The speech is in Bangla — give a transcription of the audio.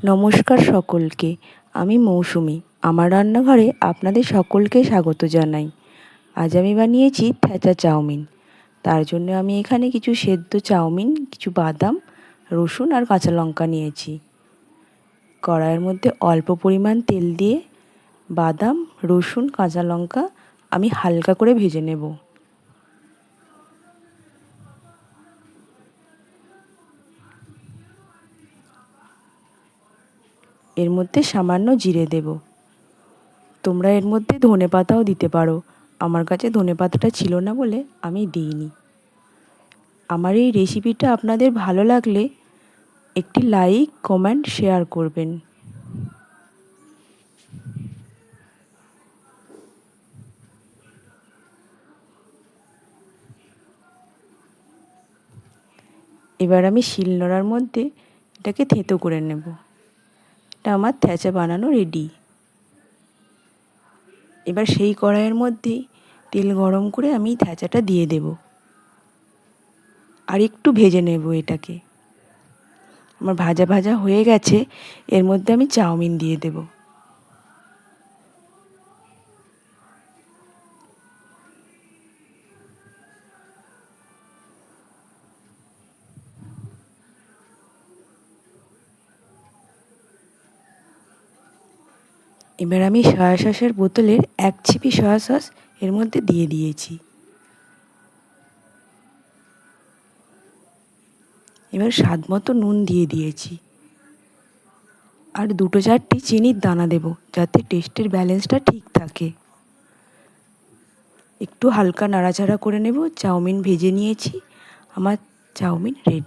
নমস্কার সকলকে। আমি মৌসুমি। আমার রান্নাঘরে আপনাদের সকলকে স্বাগত জানাই। আজ আমি বানিয়েছি থ্যাচা চাউমিন। তার জন্য আমি এখানে কিছু সেদ্ধ চাউমিন, কিছু বাদাম, রসুন আর কাঁচা লঙ্কা নিয়েছি। কড়াইয়ের মধ্যে অল্প পরিমাণ তেল দিয়ে বাদাম, রসুন, কাঁচা লঙ্কা আমি হালকা করে ভেজে নেব। এর মধ্যে সামান্য জিরে দেব। তোমরা এর মধ্যে ধনেপাতাও দিতে পারো। আমার কাছে ধনেপাতাটা ছিল না বলে আমি দিইনি। আমার এই রেসিপিটা আপনাদের ভালো লাগলে একটি লাইক, কমেন্ট, শেয়ার করবেন। এবার আমি শিলনোড়ার মধ্যে এটাকে থেঁতো করে নেব। এটা আমার থ্যাচা বানানো রেডি। এবার সেই কড়াইয়ের মধ্যেই তেল গরম করে আমি থ্যাচাটা দিয়ে দেব আর একটু ভেজে নেব এটাকে। আমার ভাজা ভাজা হয়ে গেছে। এর মধ্যে আমি চাউমিন দিয়ে দেব। এবার আমি সয়া সসের বোতলের 1 ছিপি সয়া সস এর মধ্যে দিয়ে দিয়েছি। এবার স্বাদ মতো নুন দিয়ে দিয়েছি আর 2-4টি চিনির দানা দেব, যাতে টেস্টের ব্যালেন্সটা ঠিক থাকে। একটু হালকা নাড়াচাড়া করে নেব। চাউমিন ভেজে নিয়েছি। আমার চাউমিন রেডি।